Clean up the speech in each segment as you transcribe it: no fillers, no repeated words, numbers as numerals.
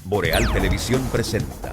Boreal Televisión presenta.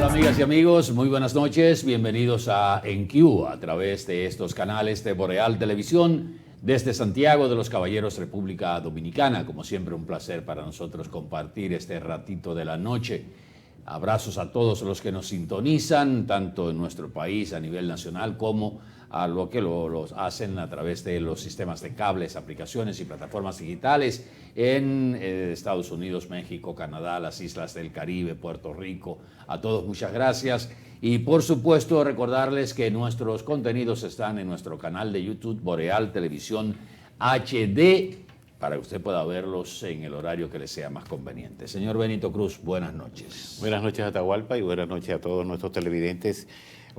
Amigas y amigos, muy buenas noches, bienvenidos a EnQ a través de estos canales de Boreal Televisión desde Santiago de los Caballeros, República Dominicana. Como siempre, un placer para nosotros compartir este ratito de la noche. Abrazos a todos los que nos sintonizan, tanto en nuestro país a nivel nacional como a lo que los hacen a través de los sistemas de cables, aplicaciones y plataformas digitales en Estados Unidos, México, Canadá, las islas del Caribe, Puerto Rico. A todos muchas gracias y por supuesto recordarles que nuestros contenidos están en nuestro canal de YouTube Boreal Televisión HD para que usted pueda verlos en el horario que le sea más conveniente. Señor Benito Cruz, buenas noches. Buenas noches, Atahualpa, y buenas noches a todos nuestros televidentes.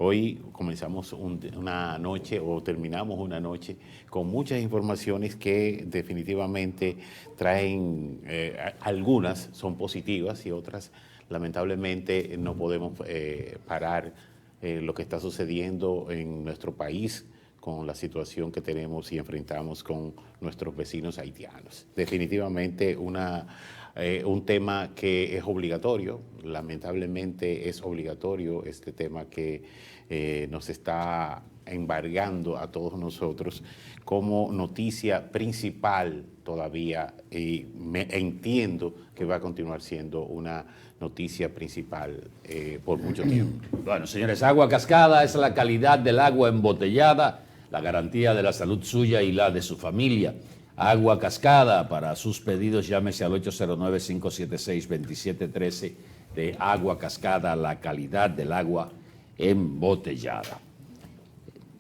Hoy comenzamos una noche o terminamos una noche con muchas informaciones que definitivamente traen, algunas son positivas y otras lamentablemente no podemos parar lo que está sucediendo en nuestro país con la situación que tenemos y enfrentamos con nuestros vecinos haitianos. Definitivamente un tema que es obligatorio, lamentablemente es obligatorio este tema que nos está embargando a todos nosotros como noticia principal todavía, y entiendo que va a continuar siendo una noticia principal por mucho tiempo. Bueno, señores, agua cascada es la calidad del agua embotellada, la garantía de la salud suya y la de su familia. Agua Cascada, para sus pedidos llámese al 809-576-2713 de Agua Cascada, la calidad del agua embotellada.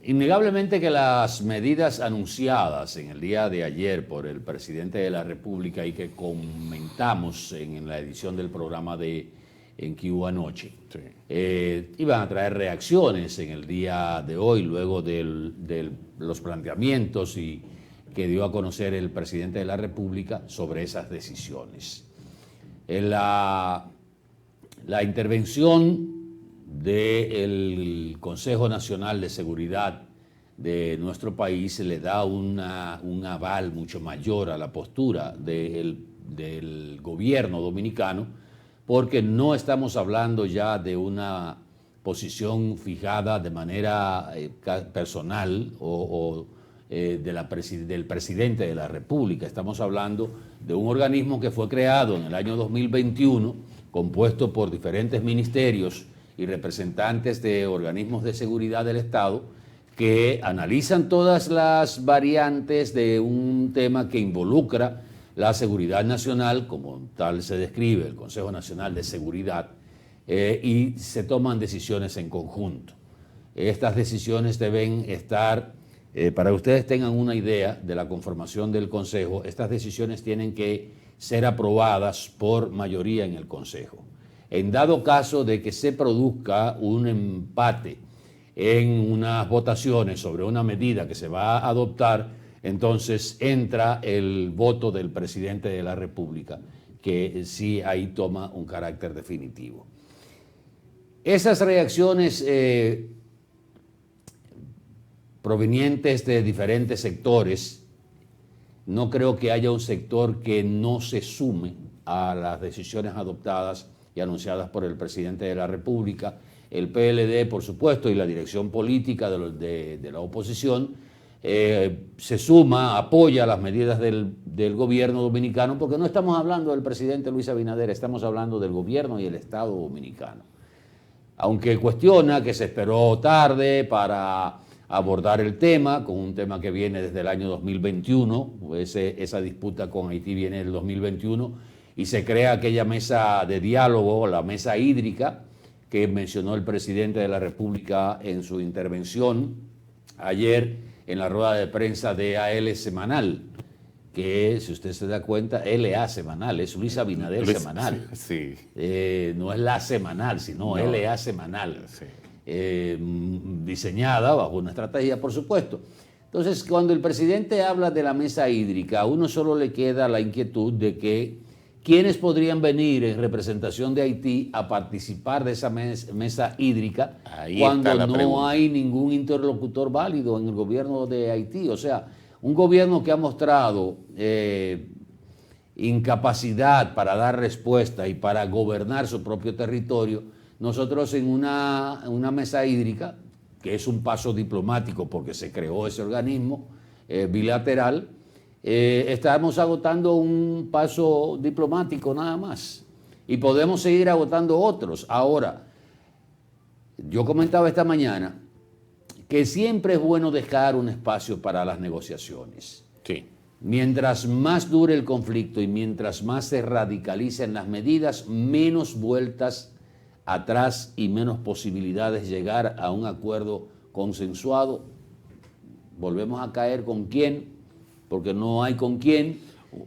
Innegablemente que las medidas anunciadas en el día de ayer por el presidente de la República y que comentamos en la edición del programa de EnQ anoche, sí, iban a traer reacciones en el día de hoy luego de los planteamientos que dio a conocer el presidente de la República sobre esas decisiones. La intervención del Consejo Nacional de Seguridad de nuestro país le da un aval mucho mayor a la postura del gobierno dominicano, porque no estamos hablando ya de una posición fijada de manera personal del presidente de la República. Estamos hablando de un organismo que fue creado en el año 2021, compuesto por diferentes ministerios y representantes de organismos de seguridad del Estado que analizan todas las variantes de un tema que involucra la seguridad nacional, como tal se describe el Consejo Nacional de Seguridad, y se toman decisiones en conjunto. Estas decisiones deben estar, para que ustedes tengan una idea de la conformación del Consejo, estas decisiones tienen que ser aprobadas por mayoría en el Consejo. En dado caso de que se produzca un empate en unas votaciones sobre una medida que se va a adoptar, entonces entra el voto del presidente de la República, que sí ahí toma un carácter definitivo. Esas reacciones provenientes de diferentes sectores, no creo que haya un sector que no se sume a las decisiones adoptadas y anunciadas por el presidente de la República. El PLD, por supuesto, y la dirección política de la oposición se suma, apoya las medidas del gobierno dominicano, porque no estamos hablando del presidente Luis Abinader, estamos hablando del gobierno y el Estado dominicano. Aunque cuestiona que se esperó tarde para abordar el tema, con un tema que viene desde el año 2021, esa disputa con Haití viene del 2021, y se crea aquella mesa de diálogo, la mesa hídrica, que mencionó el presidente de la República en su intervención ayer en la rueda de prensa de AL Semanal, que, si usted se da cuenta, LA semanal, es Luis Abinader semanal. Sí. No es la semanal, sino No. LA semanal. Sí. Diseñada bajo una estrategia, por supuesto. Entonces, cuando el presidente habla de la mesa hídrica, a uno solo le queda la inquietud de que quiénes podrían venir en representación de Haití a participar de esa mesa hídrica. Ahí cuando está la no pregunta. hay ningún interlocutor válido en el gobierno de Haití. O sea, un gobierno que ha mostrado incapacidad para dar respuesta y para gobernar su propio territorio. Nosotros en una mesa hídrica, que es un paso diplomático porque se creó ese organismo bilateral, estamos agotando un paso diplomático nada más. Y podemos seguir agotando otros. Ahora, yo comentaba esta mañana que siempre es bueno dejar un espacio para las negociaciones. Sí. Mientras más dure el conflicto y mientras más se radicalicen las medidas, menos vueltas atrás y menos posibilidades de llegar a un acuerdo consensuado. Volvemos a caer con quién, porque no hay con quién.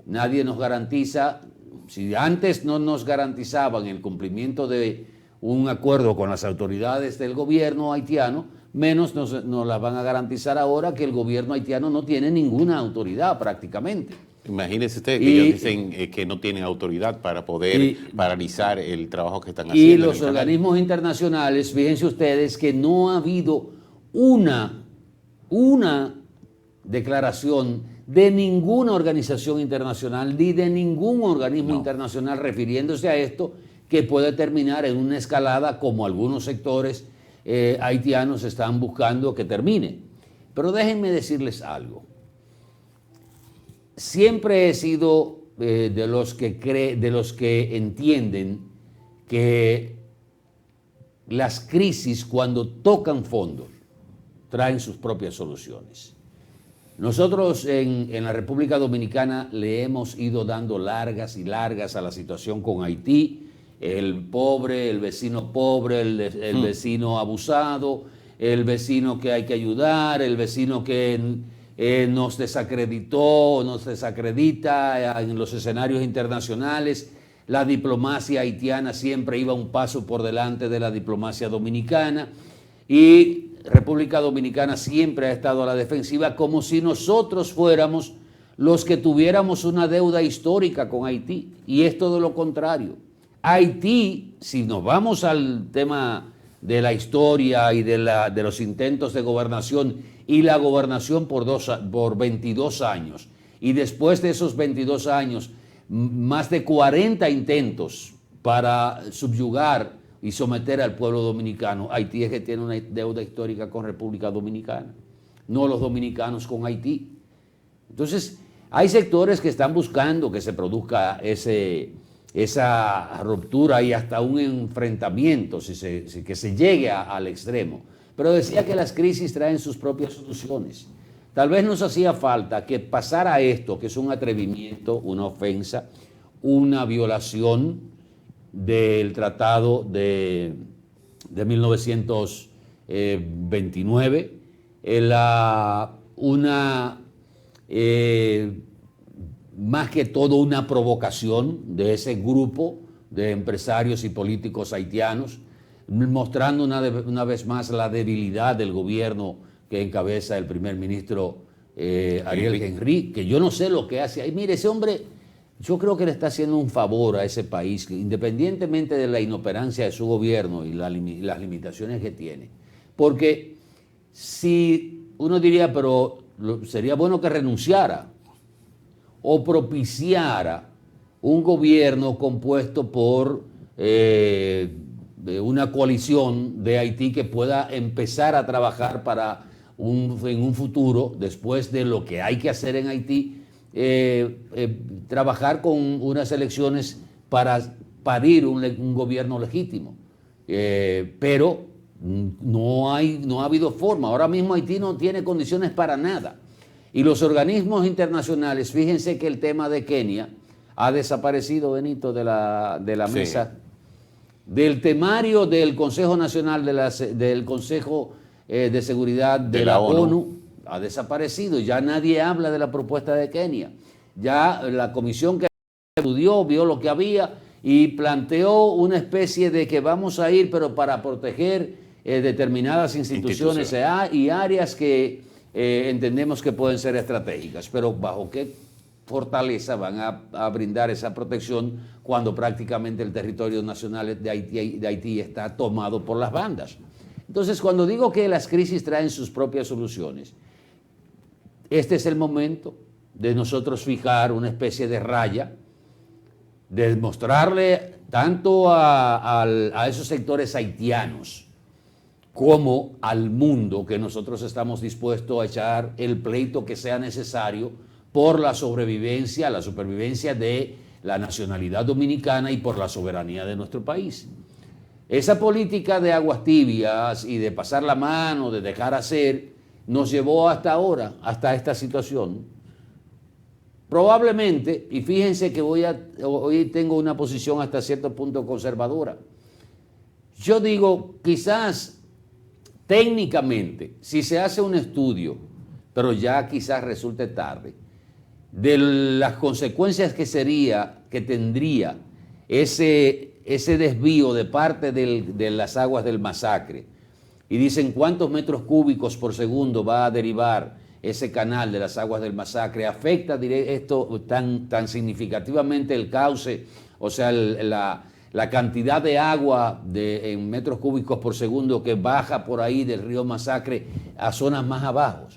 Nadie nos garantiza. Si antes no nos garantizaban el cumplimiento de un acuerdo con las autoridades del gobierno haitiano, menos nos las van a garantizar ahora, que el gobierno haitiano no tiene ninguna autoridad prácticamente. Imagínense ustedes que ellos dicen que no tienen autoridad para poder paralizar el trabajo que están haciendo. Y los organismos internacionales, fíjense ustedes que no ha habido una declaración de ninguna organización internacional ni de ningún organismo internacional refiriéndose a esto, que puede terminar en una escalada como algunos sectores haitianos están buscando que termine. Pero déjenme decirles algo. Siempre he sido de los que entienden que las crisis, cuando tocan fondo, traen sus propias soluciones. Nosotros en la República Dominicana le hemos ido dando largas y largas a la situación con Haití. El pobre, el vecino pobre, el vecino abusado, el vecino que hay que ayudar, el vecino que nos desacreditó, nos desacredita en los escenarios internacionales. La diplomacia haitiana siempre iba un paso por delante de la diplomacia dominicana y República Dominicana siempre ha estado a la defensiva, como si nosotros fuéramos los que tuviéramos una deuda histórica con Haití, y es todo lo contrario. Haití, si nos vamos al tema de la historia y de los intentos de gobernación y la gobernación por 22 años, y después de esos 22 años, más de 40 intentos para subyugar y someter al pueblo dominicano. Haití es que tiene una deuda histórica con República Dominicana, no los dominicanos con Haití. Entonces, hay sectores que están buscando que se produzca esa ruptura y hasta un enfrentamiento, que se llegue al extremo. Pero decía que las crisis traen sus propias soluciones. Tal vez nos hacía falta que pasara esto, que es un atrevimiento, una ofensa, una violación del Tratado de 1929, más que todo una provocación de ese grupo de empresarios y políticos haitianos, mostrando una vez más la debilidad del gobierno que encabeza el primer ministro Ariel Henry, que yo no sé lo que hace ahí. Mire, ese hombre, yo creo que le está haciendo un favor a ese país, que independientemente de la inoperancia de su gobierno y las limitaciones que tiene. Porque si uno diría, pero sería bueno que renunciara o propiciara un gobierno compuesto por una coalición de Haití que pueda empezar a trabajar en un futuro, después de lo que hay que hacer en Haití, trabajar con unas elecciones para parir un gobierno legítimo. Pero no ha habido forma. Ahora mismo Haití no tiene condiciones para nada. Y los organismos internacionales, fíjense que el tema de Kenia ha desaparecido, Benito, de la mesa, del temario del Consejo Nacional, del Consejo de Seguridad de la ONU, ha desaparecido. Ya nadie habla de la propuesta de Kenia. Ya la comisión que estudió, vio lo que había y planteó una especie de que vamos a ir, pero para proteger determinadas instituciones y áreas que entendemos que pueden ser estratégicas. Pero ¿bajo qué fortaleza van a brindar esa protección cuando prácticamente el territorio nacional de Haití está tomado por las bandas? Entonces, cuando digo que las crisis traen sus propias soluciones, este es el momento de nosotros fijar una especie de raya, de mostrarle tanto a esos sectores haitianos como al mundo que nosotros estamos dispuestos a echar el pleito que sea necesario por la sobrevivencia, la supervivencia de la nacionalidad dominicana y por la soberanía de nuestro país. Esa política de aguas tibias y de pasar la mano, de dejar hacer, nos llevó hasta ahora, hasta esta situación. Probablemente, y fíjense que hoy tengo una posición hasta cierto punto conservadora. Yo digo, quizás técnicamente, si se hace un estudio, pero ya quizás resulte tarde, de las consecuencias que tendría ese desvío de parte de las aguas del Masacre, y dicen cuántos metros cúbicos por segundo va a derivar ese canal de las aguas del Masacre, afecta esto tan significativamente el cauce, o sea, la cantidad de agua en metros cúbicos por segundo que baja por ahí del río Masacre a zonas más abajo.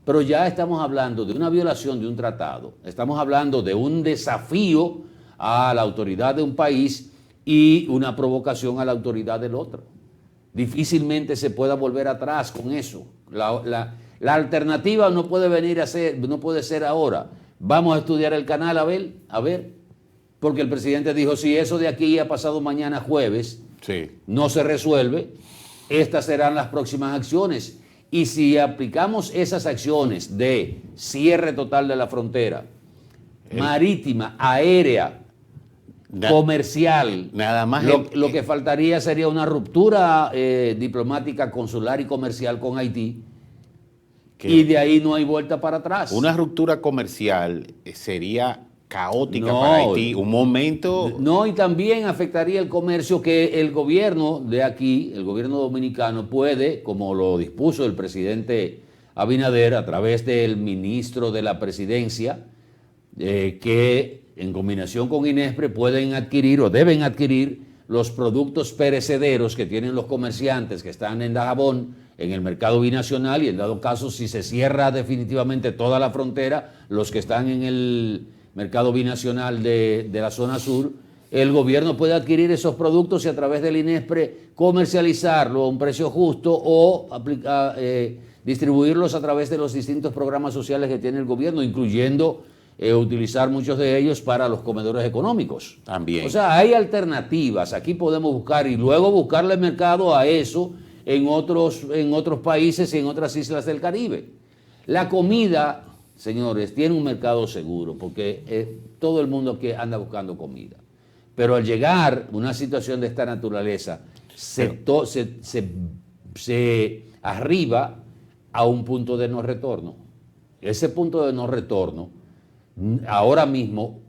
Pero ya estamos hablando de una violación de un tratado, estamos hablando de un desafío a la autoridad de un país y una provocación a la autoridad del otro. Difícilmente se pueda volver atrás con eso. La alternativa no puede ser ahora. Vamos a estudiar el canal a ver, porque el presidente dijo, si eso de aquí a pasado mañana jueves no se resuelve, estas serán las próximas acciones. Y si aplicamos esas acciones de cierre total de la frontera, marítima, aérea, comercial, nada más lo que faltaría sería una ruptura diplomática, consular y comercial con Haití, y de ahí no hay vuelta para atrás. Una ruptura comercial sería caótica para Haití, un momento... No, y también afectaría el comercio que el gobierno de aquí, el gobierno dominicano, puede, como lo dispuso el presidente Abinader a través del ministro de la presidencia, que en combinación con INESPRE pueden adquirir o deben adquirir los productos perecederos que tienen los comerciantes que están en Dajabón, en el mercado binacional, y en dado caso, si se cierra definitivamente toda la frontera, los que están en el mercado binacional de la zona sur, el gobierno puede adquirir esos productos y a través del INESPRE comercializarlo a un precio justo o distribuirlos a través de los distintos programas sociales que tiene el gobierno, incluyendo utilizar muchos de ellos para los comedores económicos. También. O sea, hay alternativas. Aquí podemos buscar y luego buscarle mercado a eso en otros países y en otras islas del Caribe. La comida, señores, tiene un mercado seguro porque todo el mundo que anda buscando comida. Pero al llegar a una situación de esta naturaleza, se arriba a un punto de no retorno. Ese punto de no retorno ahora mismo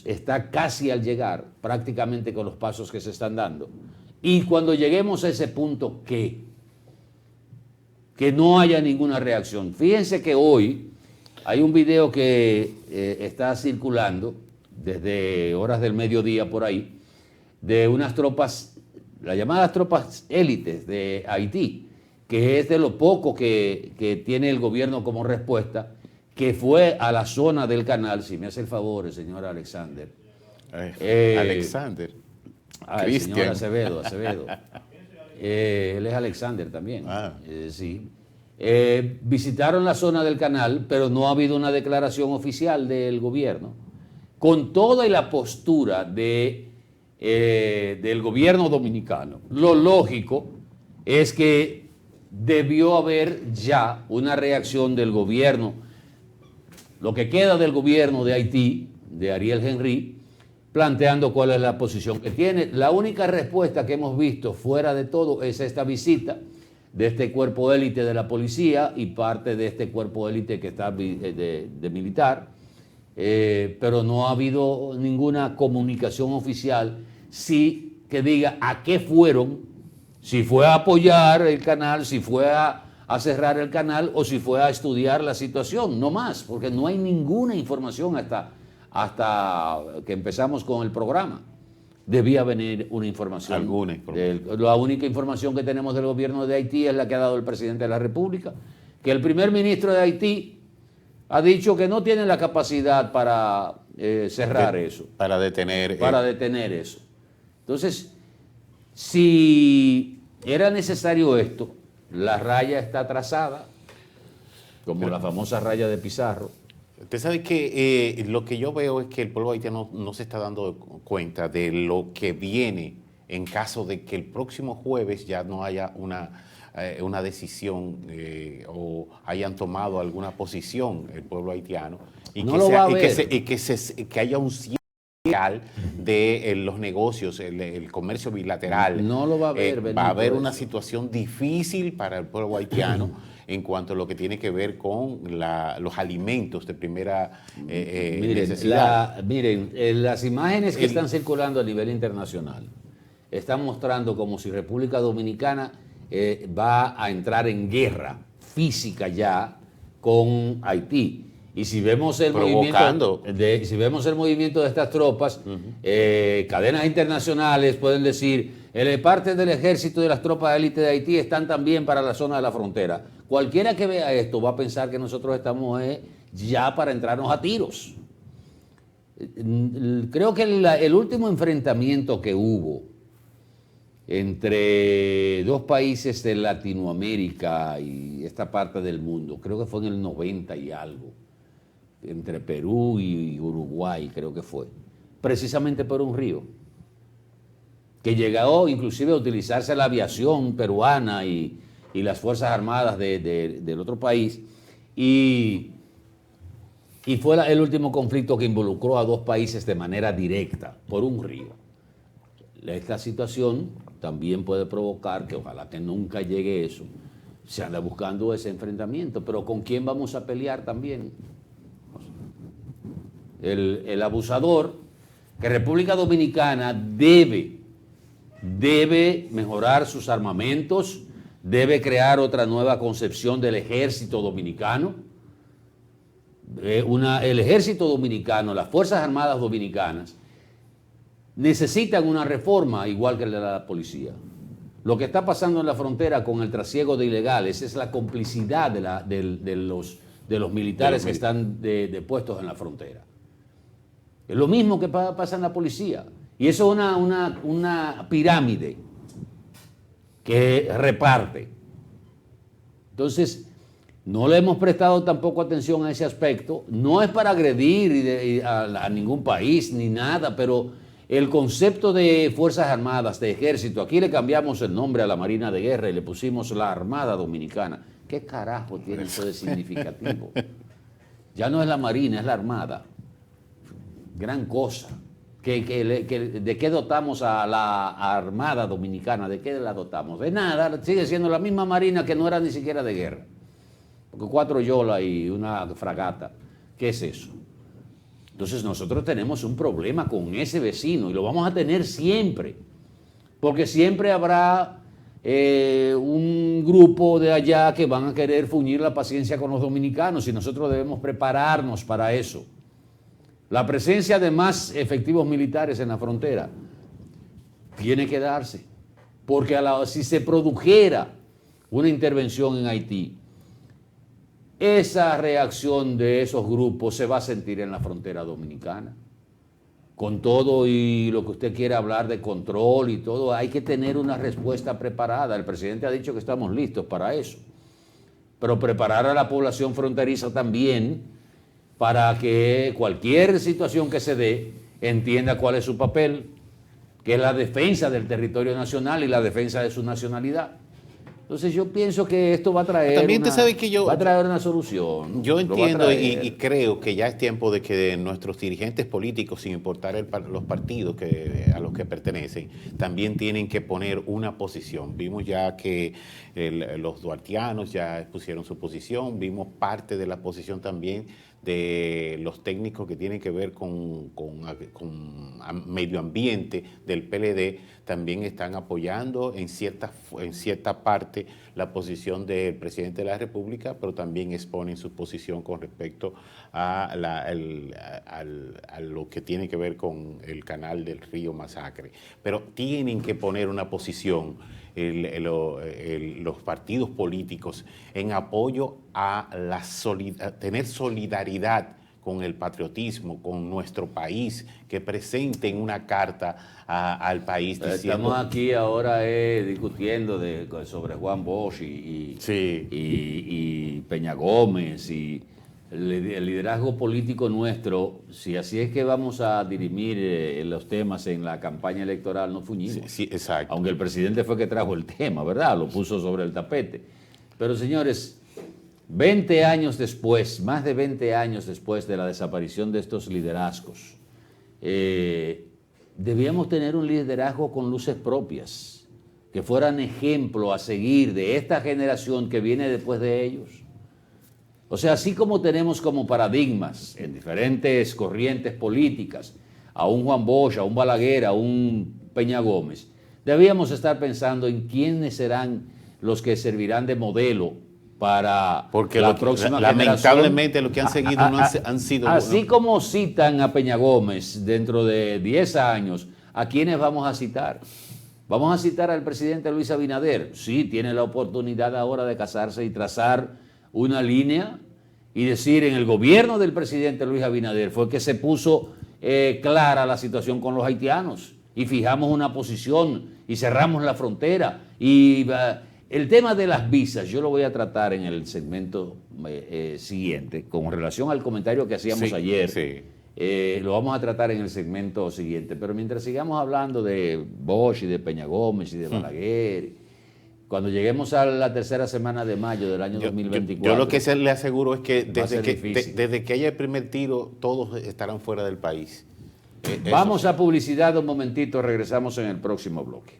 está casi al llegar, prácticamente con los pasos que se están dando. Y cuando lleguemos a ese punto, que no haya ninguna reacción. Fíjense que hoy hay un video que está circulando desde horas del mediodía por ahí, de unas tropas, las llamadas tropas élites de Haití, que es de lo poco que tiene el gobierno como respuesta, que fue a la zona del canal, si me hace el favor, el señor Alexander. Alexander. El señor Acevedo. Él es Alexander también. Sí. Visitaron la zona del canal, pero no ha habido una declaración oficial del gobierno. Con toda la postura del gobierno dominicano, lo lógico es que debió haber ya una reacción del gobierno, lo que queda del gobierno de Haití, de Ariel Henry, planteando cuál es la posición que tiene. La única respuesta que hemos visto fuera de todo es esta visita de este cuerpo élite de la policía y parte de este cuerpo élite que está de militar, pero no ha habido ninguna comunicación oficial que diga a qué fueron, si fue a apoyar el canal, si fue a cerrar el canal o si fue a estudiar la situación, no más, porque no hay ninguna información hasta que empezamos con el programa. Debía venir una información. Alguna información. La única información que tenemos del gobierno de Haití es la que ha dado el presidente de la República, que el primer ministro de Haití ha dicho que no tiene la capacidad para cerrar eso. Para detener. Para detener eso. Entonces, si era necesario esto, la raya está trazada, como la famosa raya de Pizarro. Usted sabe que lo que yo veo es que el pueblo haitiano no se está dando cuenta de lo que viene en caso de que el próximo jueves ya no haya una decisión o hayan tomado alguna posición el pueblo haitiano y no que haya un cierre de los negocios, el comercio bilateral. No lo va a haber. Va a haber una situación difícil para el pueblo haitiano en cuanto a lo que tiene que ver con los alimentos de primera necesidad. Miren, las imágenes que están circulando a nivel internacional están mostrando como si República Dominicana va a entrar en guerra física ya con Haití. Y si vemos el movimiento de estas tropas, cadenas internacionales pueden decir, parte del ejército y de las tropas de élite de Haití están también para la zona de la frontera. Cualquiera que vea esto va a pensar que nosotros estamos ya para entrarnos a tiros. Creo que el último enfrentamiento que hubo entre dos países de Latinoamérica y esta parte del mundo, creo que fue en el 90 y algo, entre Perú y Uruguay, creo que fue, precisamente por un río, que llegó inclusive a utilizarse la aviación peruana y las Fuerzas Armadas del otro país, y fue el último conflicto que involucró a dos países de manera directa, por un río. Esta situación también puede provocar que ojalá que nunca llegue eso, se anda buscando ese enfrentamiento, pero ¿con quién vamos a pelear también? El abusador, que República Dominicana debe mejorar sus armamentos, debe crear otra nueva concepción del ejército dominicano. El ejército dominicano, las Fuerzas Armadas dominicanas, necesitan una reforma igual que la de la policía. Lo que está pasando en la frontera con el trasiego de ilegales es la complicidad de los militares que están puestos en la frontera. Es lo mismo que pasa en la policía. Y eso es una pirámide que reparte. Entonces, no le hemos prestado tampoco atención a ese aspecto. No es para agredir a ningún país ni nada, pero el concepto de Fuerzas Armadas, de Ejército, aquí le cambiamos el nombre a la Marina de Guerra y le pusimos la Armada Dominicana. ¿Qué carajo tiene eso de significativo? Ya no es la Marina, es la Armada. Gran cosa. ¿De qué dotamos a la Armada Dominicana? ¿De qué la dotamos? De nada, sigue siendo la misma Marina que no era ni siquiera de guerra. Porque 4 yolas y una fragata. ¿Qué es eso? Entonces nosotros tenemos un problema con ese vecino y lo vamos a tener siempre. Porque siempre habrá un grupo de allá que van a querer fuñir la paciencia con los dominicanos y nosotros debemos prepararnos para eso. La presencia de más efectivos militares en la frontera tiene que darse, porque si se produjera una intervención en Haití, esa reacción de esos grupos se va a sentir en la frontera dominicana. Con todo y lo que usted quiere hablar de control y todo, hay que tener una respuesta preparada. El presidente ha dicho que estamos listos para eso, pero preparar a la población fronteriza también para que cualquier situación que se dé entienda cuál es su papel, que es la defensa del territorio nacional y la defensa de su nacionalidad. Entonces yo pienso que esto va a traer, va a traer una solución. Yo entiendo y creo que ya es tiempo de que nuestros dirigentes políticos, sin importar los partidos a los que pertenecen, también tienen que poner una posición. Vimos ya que los duartianos ya pusieron su posición, vimos parte de la posición también de los técnicos que tienen que ver con medio ambiente del PLD también están apoyando en cierta parte la posición del presidente de la República, pero también exponen su posición con respecto a lo que tiene que ver con el canal del río Masacre. Pero tienen que poner una posición los partidos políticos en apoyo a tener solidaridad con el patriotismo, con nuestro país, que presenten una carta al país diciendo... Estamos aquí ahora discutiendo sobre Juan Bosch Sí. y Peña Gómez y el liderazgo político nuestro. Si así es que vamos a dirimir los temas en la campaña electoral, no fuñimos. Sí, exacto. Aunque el presidente fue que trajo el tema, ¿verdad? Lo puso sobre el tapete. Pero señores, 20 años después, más de 20 años después de la desaparición de estos liderazgos, debíamos tener un liderazgo con luces propias, que fueran ejemplo a seguir de esta generación que viene después de ellos. O sea, así como tenemos como paradigmas en diferentes corrientes políticas, a un Juan Bosch, a un Balaguer, a un Peña Gómez, debíamos estar pensando en quiénes serán los que servirán de modelo para la próxima generación. Lamentablemente lo que han seguido no han sido... Así como citan a Peña Gómez dentro de 10 años, ¿a quiénes vamos a citar? Vamos a citar al presidente Luis Abinader. Sí, tiene la oportunidad ahora de casarse y trazar una línea y decir, en el gobierno del presidente Luis Abinader fue que se puso clara la situación con los haitianos y fijamos una posición y cerramos la frontera. Y el tema de las visas yo lo voy a tratar en el segmento siguiente, con relación al comentario que hacíamos ayer. Sí. Lo vamos a tratar en el segmento siguiente, pero mientras sigamos hablando de Bosch y de Peña Gómez y de Balaguer, cuando lleguemos a la tercera semana de mayo del año 2024... Yo lo que le aseguro es que difícil. desde que haya el primer tiro, todos estarán fuera del país. Vamos a publicidad un momentito, regresamos en el próximo bloque.